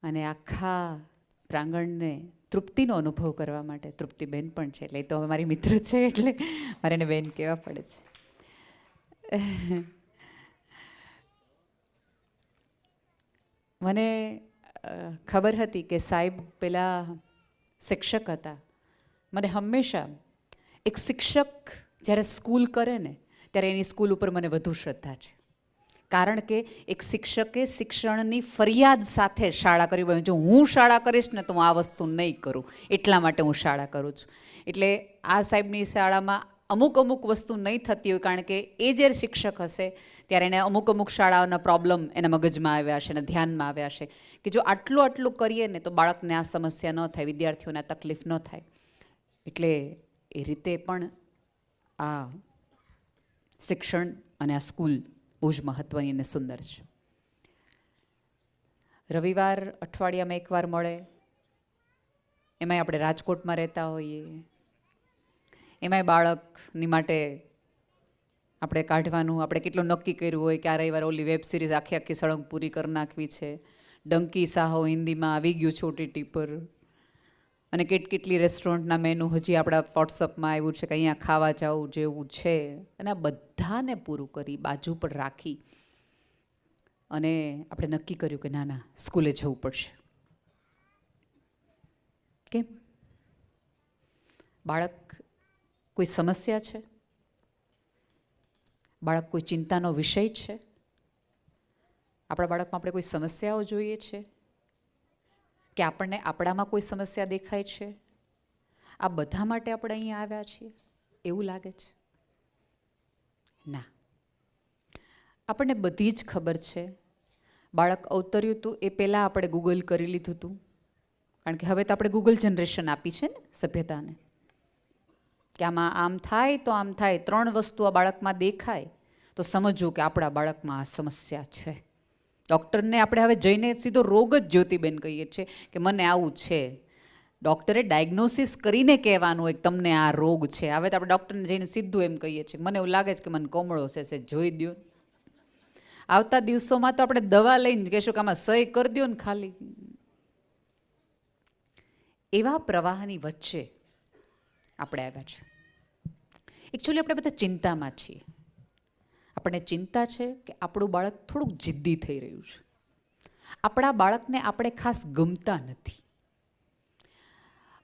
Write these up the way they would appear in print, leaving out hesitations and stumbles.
અને આખા પ્રાંગણને તૃપ્તિનો અનુભવ કરવા માટે તૃપ્તિબેન પણ છે, એટલે એ તો મારી મિત્ર છે એટલે મારે એને બેન કહેવા પડે છે. મને ખબર હતી કે સાહેબ પેલા શિક્ષક હતા. મને હંમેશા એક શિક્ષક જ્યારે સ્કૂલ કરે ને ત્યારે એની સ્કૂલ ઉપર મને વધુ શ્રદ્ધા છે. કારણ કે એક શિક્ષકે શિક્ષણની ફરિયાદ સાથે શાળા કરી હોય. જો હું શાળા કરીશ ને તો હું આ વસ્તુ નહીં કરું, એટલા માટે હું શાળા કરું છું. એટલે આ સાહેબની શાળામાં અમુક વસ્તુ નહીં થતી હોય, કારણ કે એ જે શિક્ષક હશે ત્યારે એને અમુક શાળાઓના પ્રોબ્લેમ એના મગજમાં આવ્યા હશે, એના ધ્યાનમાં આવ્યા હશે કે જો આટલું કરીએ ને તો બાળકને આ સમસ્યા ન થાય, વિદ્યાર્થીઓને આ તકલીફ ન થાય. એટલે એ રીતે પણ આ શિક્ષણ અને આ સ્કૂલ બહુ જ મહત્ત્વની અને સુંદર છે. રવિવાર અઠવાડિયામાં એકવાર મળે, એમાંય આપણે રાજકોટમાં રહેતા હોઈએ, એમાંય બાળકની માટે આપણે કાઢવાનું આપણે કેટલું નક્કી કર્યું હોય કે આ રવિવારે ઓલી વેબ સિરીઝ આખી સળંગ પૂરી કરી નાખવી છે. ડંકી સાહો હિન્દીમાં આવી ગયું છે OTT પર, અને કેટલી રેસ્ટોરન્ટના મેનુ હજી આપણા વોટ્સઅપમાં આવ્યું છે કે અહીંયા ખાવા જવું જેવું છે. અને આ બધાને પૂરું કરી બાજુ પર રાખી અને આપણે નક્કી કર્યું કે ના સ્કૂલે જવું પડશે. કેમ? બાળક કોઈ સમસ્યા છે? બાળક કોઈ ચિંતાનો વિષય છે? આપણા બાળકમાં આપણે કોઈ સમસ્યાઓ જોઈએ છે કે આપણને આપણામાં કોઈ સમસ્યા દેખાય છે? આ બધા માટે આપણે અહીંયા આવ્યા છીએ એવું લાગે છે? ના, આપણને બધી જ ખબર છે. બાળક અવતર્યું હતું એ પહેલાં આપણે ગૂગલ કરી લીધું હતું, કારણ કે હવે તો આપણે ગૂગલ જનરેશન આપી છે ને સભ્યતાને, કે આમાં આમ થાય તો આમ થાય, 3 વસ્તુ આ બાળકમાં દેખાય તો સમજવું કે આપણા બાળકમાં આ સમસ્યા છે. ડૉક્ટરને આપણે હવે જઈને સીધો રોગ જ જ્યોતિબેન કહીએ છીએ કે મને આવું છે. ડૉક્ટરે ડાયગ્નોસિસ કરીને કહેવાનું હોય કે તમને આ રોગ છે. હવે તો આપણે ડૉક્ટરને જઈને સીધું એમ કહીએ છીએ મને એવું લાગે છે કે મને કમળો છે, જોઈ દો. આવતા દિવસોમાં તો આપણે દવા લઈને કહેશું કે આમાં સહી કરી દો ને ખાલી. એવા પ્રવાહની વચ્ચે આપણે આવ્યા છે. એકચ્યુઅલી આપણે બધા ચિંતામાં છીએ. આપણને ચિંતા છે કે આપણું બાળક થોડુંક જિદ્દી થઈ રહ્યું છે. આપણા બાળકને આપણે ખાસ ગમતા નથી.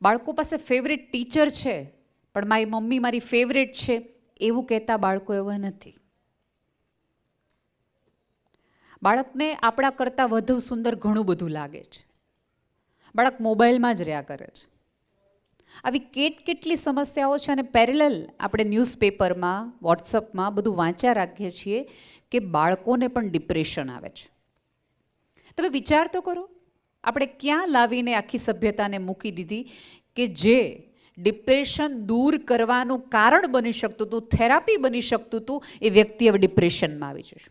બાળકો પાસે ફેવરેટ ટીચર છે પણ મારી મમ્મી મારી ફેવરેટ છે એવું કહેતા બાળકો એવા નથી. બાળકને આપણા કરતાં વધુ સુંદર ઘણું બધું લાગે છે. બાળક મોબાઈલમાં જ રહ્યા કરે છે. આવી કેટલી સમસ્યાઓ છે. અને પેરેલલ આપણે ન્યૂઝપેપરમાં, વોટ્સઅપમાં બધું વાંચ્યા રાખીએ છીએ કે બાળકોને પણ ડિપ્રેશન આવે છે. તમે વિચાર તો કરો, આપણે ક્યાં લાવીને આખી સભ્યતાને મૂકી દીધી કે જે ડિપ્રેશન દૂર કરવાનું કારણ બની શકતું હતું, થેરાપી બની શકતું હતું, એ વ્યક્તિ હવે ડિપ્રેશનમાં આવી જશે.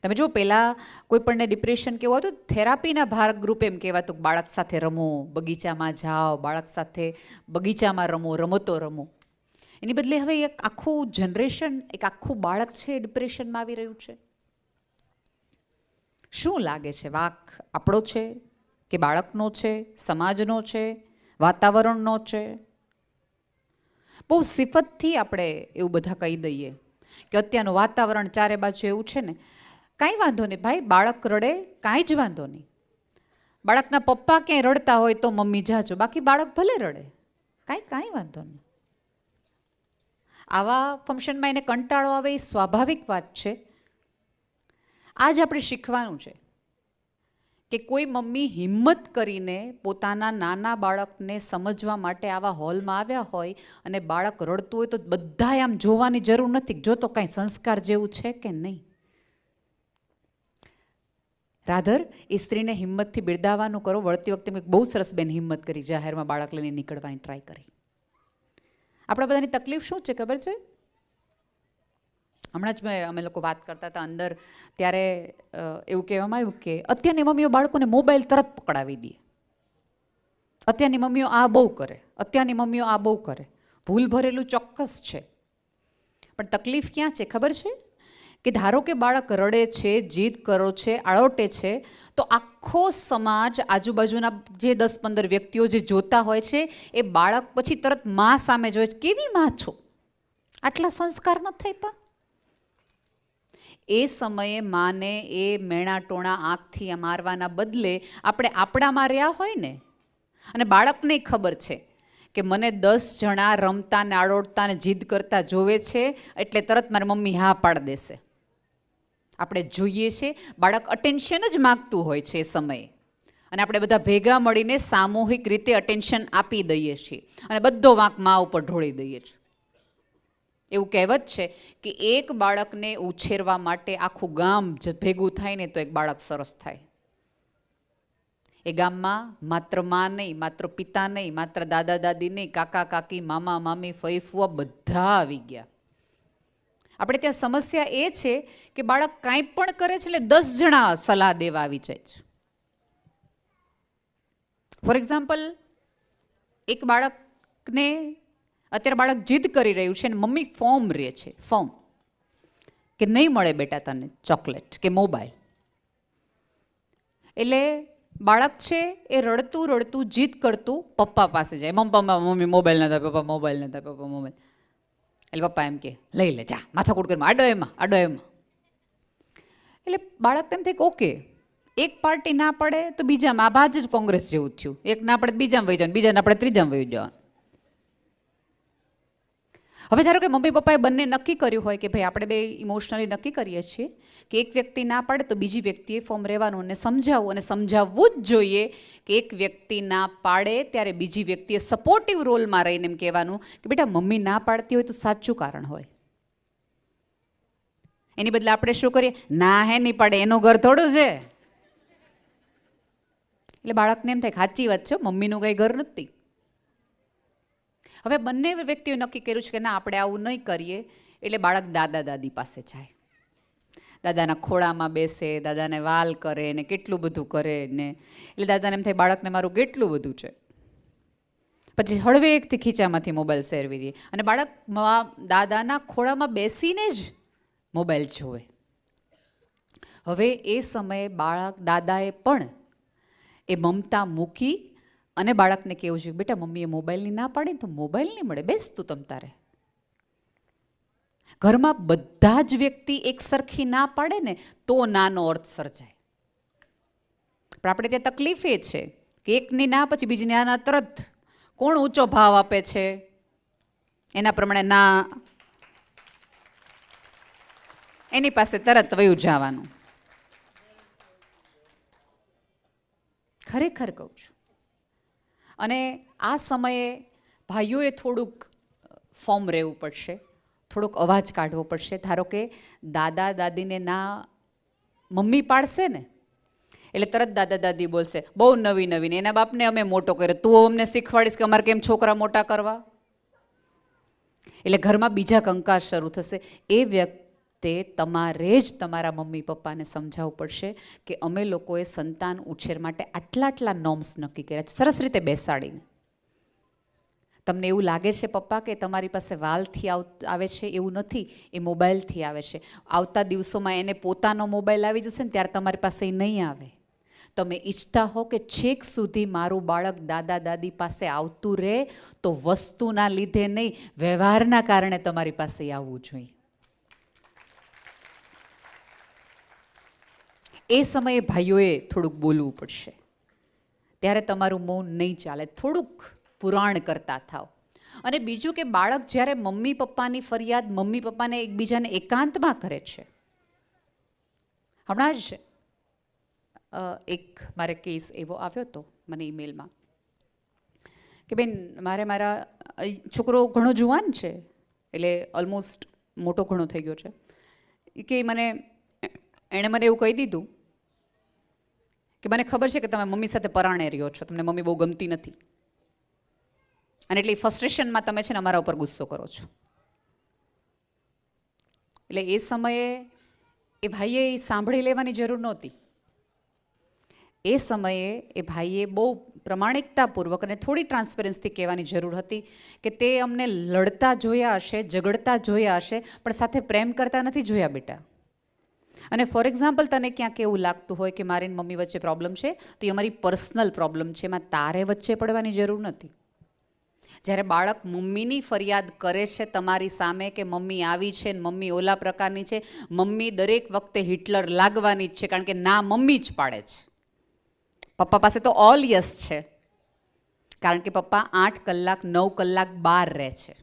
તમે જો પહેલાં કોઈ પણને ડિપ્રેશન કેવું હતું, થેરાપીના ભાગરૂપે એમ કહેવાતું બાળક સાથે રમો, બગીચામાં જાઓ, બાળક સાથે બગીચામાં રમો, રમતો રમો. એની બદલે હવે એક આખું જનરેશન, એક આખું બાળક છે ડિપ્રેશનમાં આવી રહ્યું છે. શું લાગે છે, વાંક આપણો છે કે બાળકનો છે, સમાજનો છે, વાતાવરણનો છે? બહુ સિફતથી આપણે એવું બધા કહી દઈએ કે અત્યારનું વાતાવરણ ચારે બાજુ એવું છે ને, કાંઈ વાંધો નહીં ભાઈ, બાળક રડે કાંઈ જ વાંધો નહીં. બાળકના પપ્પા ક્યાંય રડતા હોય તો મમ્મી જાજો, બાકી બાળક ભલે રડે, કાંઈ વાંધો નહીં. આવા ફંક્શનમાં એને કંટાળો આવે એ સ્વાભાવિક વાત છે. આજ આપણે શીખવાનું છે કે કોઈ મમ્મી હિંમત કરીને પોતાના નાના બાળકને સમજવા માટે આવા હોલમાં આવ્યા હોય અને બાળક રડતું હોય તો બધાએ આમ જોવાની જરૂર નથી, જો તો કાંઈ સંસ્કાર જેવું છે કે નહીં. રાધર એ સ્ત્રીને હિંમતથી બિરદાવવાનું કરો. વળતી વખતે મેં બહુ સરસ બેન હિંમત કરી, જાહેરમાં બાળક લઈને નીકળવાની ટ્રાય કરી. આપણા બધાની તકલીફ શું છે ખબર છે? હમણાં જ અમે લોકો વાત કરતા હતા અંદર, ત્યારે એવું કહેવામાં આવ્યું કે અત્યારની મમ્મીઓ બાળકોને મોબાઈલ તરત પકડાવી દે. અત્યારની મમ્મીઓ આ બહુ કરે, અત્યારની મમ્મીઓ આ બહુ કરે. ભૂલ ભરેલું ચોક્કસ છે, પણ તકલીફ ક્યાં છે ખબર છે? કે ધારો કે બાળક રડે છે, જીદ કરો છે, આળોટે છે, તો આખો સમાજ, આજુબાજુના જે 10-15 વ્યક્તિઓ જે જોતા હોય છે એ બાળક પછી તરત માં સામે જોવે છે, કેવી માં છો, આટલા સંસ્કાર ન થઈ પા. એ સમયે માને એ મેણા ટોણા આંખથી મારવાના બદલે આપણે આપણામાં રહ્યા હોય ને, અને બાળકને ખબર છે કે મને 10 જણા રમતા ને આડોડતા ને જીદ કરતા જોવે છે એટલે તરત મારી મમ્મી હા પાડી દેશે. આપણે જોઈએ છે બાળક અટેન્શન જ માગતું હોય છે એ સમયે, અને આપણે બધા ભેગા મળીને સામૂહિક રીતે અટેન્શન આપી દઈએ છીએ અને બધો વાંક મા ઉપર ઢોળી દઈએ છીએ. એવું કહેવત છે કે એક બાળકને ઉછેરવા માટે આખું ગામ ભેગું થાય ને તો એક બાળક સરસ થાય. એ ગામમાં માત્ર માં નહીં, માત્ર પિતા નહીં, માત્ર દાદા દાદી નહીં, કાકા કાકી, મામા મામી, ફઈ ફુવા બધા આવી ગયા. આપણે ત્યાં સમસ્યા એ છે કે બાળક કાંઈ પણ કરે છે એટલે 10 જણા સલાહ દેવા આવી જાય છે. ફોર એક્ઝામ્પલ, એક બાળકને અત્યારે બાળક જીદ કરી રહ્યું છે અને મમ્મી ફોર્મ રહે છે, ફોર્મ કે નહીં મળે બેટા તને ચોકલેટ કે મોબાઈલ. એટલે બાળક છે એ રડતું રડતું જીદ કરતું પપ્પા પાસે જાય, મમ્મી મોબાઈલ ના થાય, પપ્પા મોબાઈલ ના થાય, પપ્પા મોબાઈલ. એટલે પપ્પા એમ કે લઈ લે, જા માથાકૂટ કરી, આડો એમાં આડો એમાં. એટલે બાળક એમ થાય કે ઓકે, એક પાર્ટી ના પડે તો બીજામાં, આ ભાજ જ કોંગ્રેસ જેવું થયું, એક ના પડે બીજામાં વહી જવાનું, બીજા ના પડે ત્રીજામાં વહી જવાનું. હવે ધારો કે મમ્મી પપ્પાએ બંને નક્કી કર્યું હોય કે ભાઈ આપણે બે ઇમોશનલી નક્કી કરીએ છીએ કે એક વ્યક્તિ ના પાડે તો બીજી વ્યક્તિએ ફોર્મ રહેવાનું, અને સમજાવવું, અને સમજાવવું જ જોઈએ કે એક વ્યક્તિ ના પાડે ત્યારે બીજી વ્યક્તિએ સપોર્ટિવ રોલમાં રહીને એમ કહેવાનું કે બેટા મમ્મી ના પાડતી હોય તો સાચું કારણ હોય. એની બદલે આપણે શું કરીએ, ના હે નહીં પાડે એનું ઘર થોડું છે. એટલે બાળકને એમ થાય સાચી વાત છે, મમ્મીનું કંઈ ઘર નથી. હવે બંને વ્યક્તિઓએ નક્કી કર્યું છે કે ના આપણે આવું નહીં કરીએ, એટલે બાળક દાદા દાદી પાસે જાય, દાદાના ખોળામાં બેસે, દાદાને વાલ કરે ને કેટલું બધું કરે ને. એટલે દાદાને એમ થાય બાળકને મારું કેટલું બધું છે. પછી હળવેકથી ખીચામાંથી મોબાઈલ સેરવી દે અને બાળક દાદાના ખોળામાં બેસીને જ મોબાઈલ જોવે. હવે એ સમયે બાળક દાદાએ પણ એ મમતા મૂકી અને બાળકને કેવું છે બેટા મમ્મીએ મોબાઈલની ના પાડી તો મોબાઈલ નહીં મળે, બેસ તું તમ તારે. ઘરમાં બધા જ વ્યક્તિ એક સરખી ના પાડે ને તો નાનો અર્થ સર્જાય. પણ આપણે ત્યાં તકલીફ એ છે કે એકની ના પછી બીજીની ના તરત કોણ ઊંચો ભાવ આપે છે એના પ્રમાણે ના એની પાસે તરત વયું જવાનું. ખરેખર કહું છું. અને આ સમયે ભાઈઓએ થોડુંક ફોર્મ રહેવું પડશે, થોડોક અવાજ કાઢવો પડશે. ધારો કે દાદા દાદીને ના મમ્મી પાડશે ને એટલે તરત દાદા દાદી બોલશે બહુ નવી નવીન, એના બાપને અમે મોટો કર્યો, તું અમને શીખવાડીશ કે અમારે કેમ છોકરા મોટા કરવા. એટલે ઘરમાં બીજા કંકાસ શરૂ થશે. એ વ્યક્તિ તમારે જ તમારા મમ્મી પપ્પાને સમજાવવું પડશે કે અમે લોકોએ સંતાન ઉછેર માટે આટલા નોર્મ્સ નક્કી કર્યા છે, સરસ રીતે બેસાડીને. તમને એવું લાગે છે પપ્પા કે તમારી પાસે વાલથી આવે છે, એવું નથી, એ મોબાઈલથી આવે છે. આવતા દિવસોમાં એને પોતાનો મોબાઈલ આવી જશે ને ત્યારે તમારી પાસે એ નહીં આવે. તમે ઈચ્છતા હો કે છેક સુધી મારું બાળક દાદા દાદી પાસે આવતું રહે તો વસ્તુના લીધે નહીં, વ્યવહારના કારણે તમારી પાસે આવવું જોઈએ. એ સમયે ભાઈઓએ થોડુંક બોલવું પડશે. ત્યારે તમારું મૌન નહીં ચાલે, થોડુંક પુરાણ કરતા થાવ. અને બીજું કે બાળક જ્યારે મમ્મી પપ્પાની ફરિયાદ મમ્મી પપ્પાને એકબીજાને એકાંતમાં કરે છે. હમણાં જ એક મારે કેસ એવો આવ્યો હતો મને ઈમેલમાં કે બેન મારા છોકરો ઘણો જુવાન છે, એટલે ઓલમોસ્ટ મોટો ઘણો થઈ ગયો છે, કે એણે મને એવું કહી દીધું કે મને ખબર છે કે તમે મમ્મી સાથે પરાણે રહ્યો છો, તમને મમ્મી બહુ ગમતી નથી, અને એટલે ફ્રસ્ટ્રેશનમાં તમે છે ને અમારા ઉપર ગુસ્સો કરો છો. એટલે એ સમયે એ ભાઈએ સાંભળી લેવાની જરૂર નહોતી. એ સમયે એ ભાઈએ બહુ પ્રમાણિકતાપૂર્વક અને થોડી ટ્રાન્સપરન્સથી કહેવાની જરૂર હતી કે તે અમને લડતા જોયા હશે, ઝઘડતા જોયા હશે, પણ સાથે પ્રેમ કરતા નથી જોયા બેટા. અને ફોર એક્ઝામ્પલ તને ક્યાંક એવું લાગતું હોય કે મારી મમ્મી વચ્ચે પ્રોબ્લેમ છે, તો એ અમારી પર્સનલ પ્રોબ્લેમ છે, એમાં તારે વચ્ચે પડવાની જરૂર નથી. જ્યારે બાળક મમ્મીની ફરિયાદ કરે છે તમારી સામે કે મમ્મી આવી છે ને મમ્મી ઓલા પ્રકારની છે, મમ્મી દરેક વખતે હિટલર લાગવાની જ છે, કારણ કે ના મમ્મી જ પાડે છે. પપ્પા પાસે તો ઓલ યસ છે, કારણ કે પપ્પા 8 કલાક 9 કલાક બહાર રહે છે.